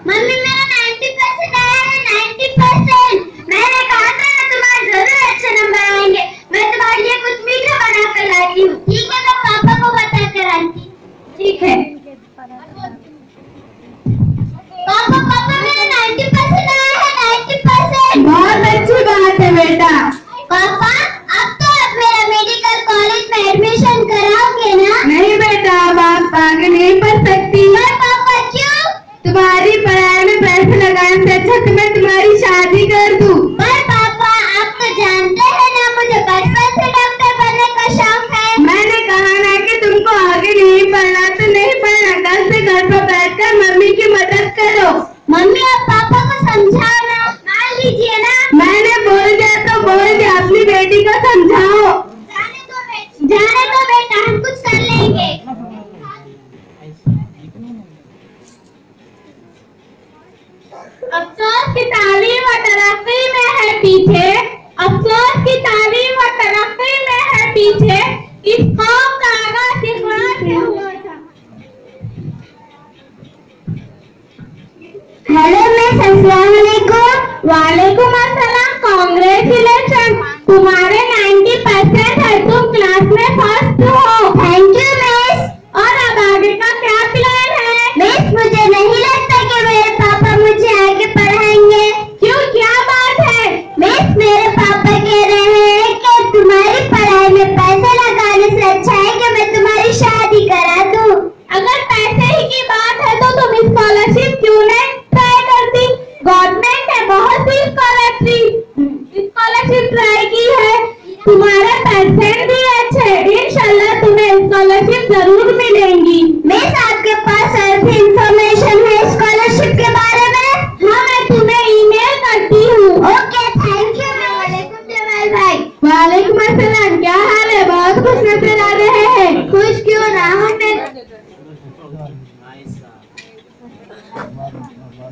Mummy मेरा 90% आया है, 90%। मैंने कहा था ना तुम्हारे जरूर अच्छे नंबर आएंगे। मैं तुम्हारे लिए कुछ मीठा बना कर लाती हूँ। ठीक है, मैं पापा को बता कर आती। ठीक है पापा, पापा मेरा 90% आया है, 90%। बहुत अच्छी बात है बेटा। पापा अब तो मेरा मेडिकल कॉलेज में एडमिशन कराओगे ना? नहीं बेटा, अब आप आगे नहीं पढ़ सकती। पर पापा क्यों? तुम्हारी पढ़ाई में पैसे लगाने से अच्छा तो मैं तुम्हारी शादी कर दूं। पर पापा आप तो जानते हैं ना मुझे बचपन से डॉक्टर बनने का शौक है। मैंने कहा ना कि तुमको आगे नहीं पढ़ना तो नहीं पढ़ना, कल से घर पर बैठकर मम्मी की मदद करो। मम्मी आप पापा को समझाओ ना, मान लीजिए ना। मैंने बोल दिया तो बोल दिया, अपनी बेटी को समझाओ। जाने दो बेटा, हम कुछ कर लेंगे। अफसोस की तालीम और तरक्की में है पीछे, अफसोस की तालीम और तरक्की में है पीछे, इस कौम का आगाज इकरार से हुआ था। हेलो मिस, अस्सलाम वालेकुम। वालेकुम अस्सलाम। कांग्रेचुलेशन, तुम्हारे 90% है, तुम क्लास में फर्स्ट हो। Thank you miss. और अब आगे का क्या प्लान है? मिस मुझे नहीं लगता कि मेरे पापा मुझे आगे पढ़ाएंगे। क्यों, क्या बात है? मिस मेरे पापा कह रहे हैं कि तुम्हारी पढ़ाई में पैसे लगाने से अच्छा है कि मैं तुम्हारी शादी करा दूं। अगर पैसे ही की बात है तो तुम स्कॉलरशिप क्यों नहीं ट्राई करती? गवर्नमेंट है बहुत सी स्कॉलरशिप ट्राई की है, तुम्हारे परसेंट भी अच्छे, इंशाल्लाह तुम्हें स्कॉलरशिप जरूर मिलेंगी। मिस आपके पास सभी इंफॉर्मेशन है स्कॉलरशिप के बारे में? हाँ, मैं तुम्हें ईमेल करती हूँ। Okay thank you. वालेकुम जमाल भाई। वालेकुम अस्सलाम, क्या हाल है? बहुत खुश नजर आ रहे हैं। खुश क्यों ना हूँ मैं,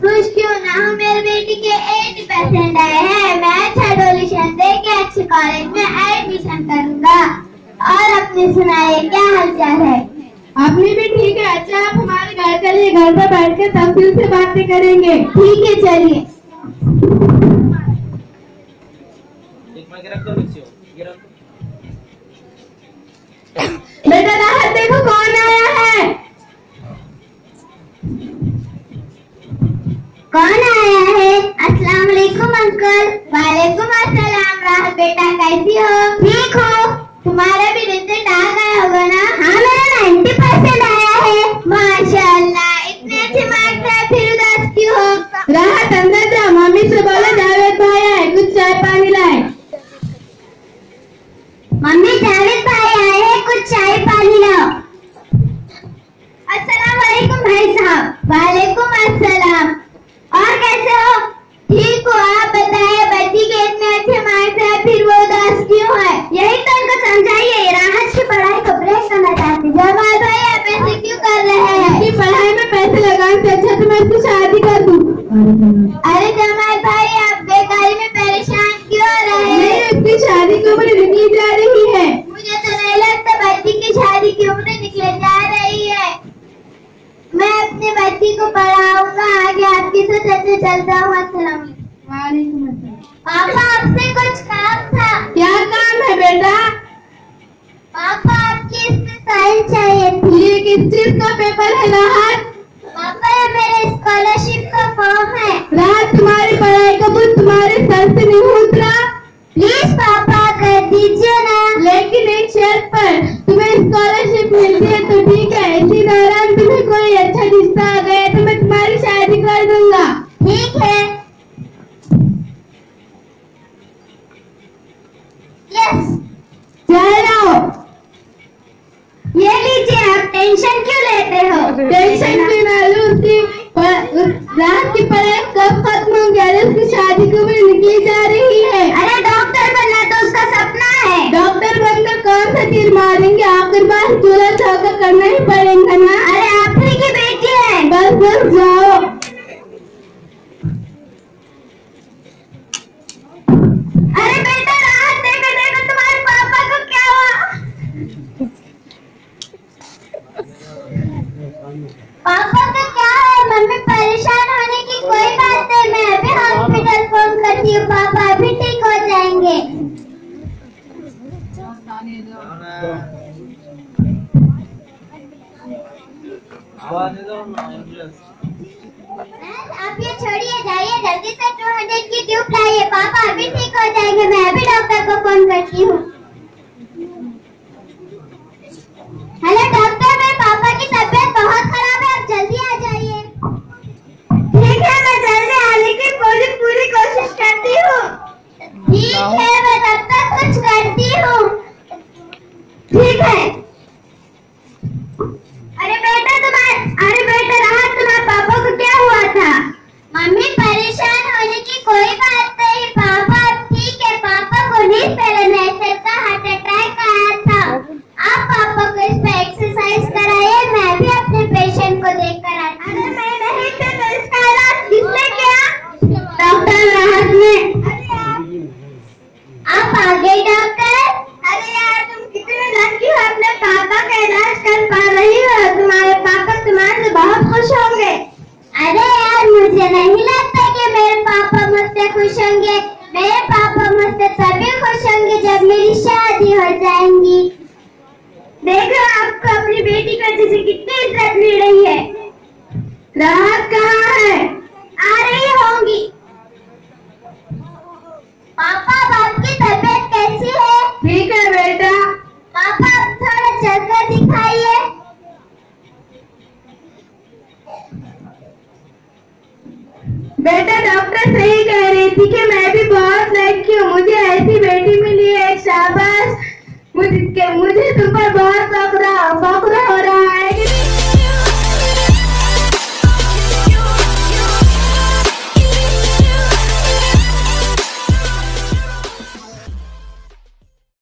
खुश क्यों ना हूँ, मेरी बेटी के 80% आए हैं। मैं अच्छा डोनेशन दे के अच्छे कॉलेज में एडमिशन करूँगा। और अपनी सुनाइए, क्या हालचाल है? अपनी भी ठीक है। अच्छा, आप हमारे घर चलिए, घर पर बैठ के तफसील से बातें करेंगे। ठीक है चलिए। बेटा राहत, देखो कौन आया है। कौन आया है? अस्सलाम वालेकुम अंकल। वालेकुम अस्सलाम। राहत बेटा कैसी हो? ठीक हो। तुम्हारा भी रिजल्ट आ गया होगा ना? हाँ मेरा 90% आया है। माशाल्लाह, इतने अच्छे मार्क्स है, फिर उदास क्यों हो? राहत अंदर जाओ, मम्मी से बोलो जावेद भाई आए, कुछ चाय पानी लाए। मम्मी जावेद भाई आए हैं, कुछ चाय पानी लाओ। अस्सलाम वालेकुम भाई साहब। वालेकुम अस्सलाम। और कैसे हो? ठीक हो। आप बताइए, बच्ची के इतने अच्छे मार्क्स है, फिर वो उदास क्यों है? यही तो उनको समझाइए। राहत की पढ़ाई को ब्रेक करना चाहती। जमाल भाई आप ऐसे क्यों कर रहे हैं? इसकी पढ़ाई में पैसे लगाने से अच्छा तो मैं इसकी शादी कर दूं। अरे जमाल भाई आप बेकारी में परेशान क्यों हो रहे हैं? नहीं, इसकी शादी की उम्र निकली जा रही है। मुझे तो नहीं लगता बच्ची की शादी की उम्र निकले जा रही है। मैं अपने बच्ची को पढ़ाऊंगा आगे, आपकी तो चलते चलता हूँ। अस्सलाम वालेकुम अस्सलाम। पापा आपसे कुछ काम था। क्या काम है बेटा? पापा आपकी इसमें साइन चाहिए थी। ये किस चीज का पेपर है राहत? पापा ये मेरे स्कॉलरशिप का फॉर्म है। राहत, तुम्हारी पढ़ाई का बोझ तुम्हारे सर से नहीं उतरा? प्लीज पापा कर दीजिए ना। लेकिन एक शर्त पर, तुम्हें स्कॉलरशिप मिलती है तो ठीक है, इसी दौरान तुम्हें कोई अच्छा रिश्ता आ गया तो मैं तुम्हारी शादी कर दूंगा। ठीक है। यस। चलो ये लीजिए, आप टेंशन क्यों लेते हो? टेंशन की मालूम थी, रात की पढ़ाई कब खत्म हो गया, उसकी शादी की उम्र निकली जा रही है। अरे डॉक्टर बनना तो उसका सपना है। डॉक्टर बनकर कौन सा तीर मारेंगे, आखिर बार चूल्हा चौका करना ही पड़ेगा ना। अरे आप ही की बेटी है। बस बस जाओ। अरे बेटा राहत, देखो देखो तुम्हारे पापा को क्या हुआ? पापा को क्या है? मम्मी परेशान होने करती हूँ, पापा अभी ठीक हो जाएंगे। आप ये छोड़िए, जाइए जल्दी से 200 की ट्यूब लाइए, पापा अभी ठीक हो जाएंगे। मैं अभी डॉक्टर को फोन करती हूँ। हेलो डॉक्टर, मेरे पापा की तबीयत बहुत खराब है, आप जल्दी आ जाइए। ठीक है, मैं जल्दी आने की पूरी कोशिश करती हूँ। ठीक है, मैं तब तक कुछ करती हूँ। ठीक है। अरे बेटा राहत, तुम्हारे पापा को क्या हुआ था? मम्मी, परेशान होने की कोई बात नहीं, पापा ठीक है। पापा को नहीं, पहले नेचर का हार्ट अटैक आया था। आप पापा को इस पे एक्सरसाइज कराइए, मैं भी अपने पेशेंट को देख कर आई। अरे मैं नहीं थे तो इसका इलाज किसने किया? डॉक्टर राहत ने। आप आ गए डॉक्टर? अरे यार, तुम कितने लकी हो, अपने पापा का इलाज कर पा रही हो। तुम्हारे पापा तुम्हारे बहुत खुश होंगे। अरे यार, मुझे नहीं लगता कि मेरे पापा मुझसे खुश होंगे। मेरे पापा मुझसे तभी खुश होंगे जब मेरी शादी हो जाएंगी। देखो, आपको अपनी बेटी को जैसे कितनी इज्जत मिल रही है। राहत कहाँ है? आ रही होंगी। पापा, आपकी तबीयत कैसी है? ठीक है बेटा। पापा, आप थोड़ा चलकर दिखाइए। बेटा, डॉक्टर सही कह रही थी कि मैं भी बहुत लकी हूँ, मुझे ऐसी बेटी मिली है। शाबाश, मुझे तुम पर बहुत फख्र हो रहा है।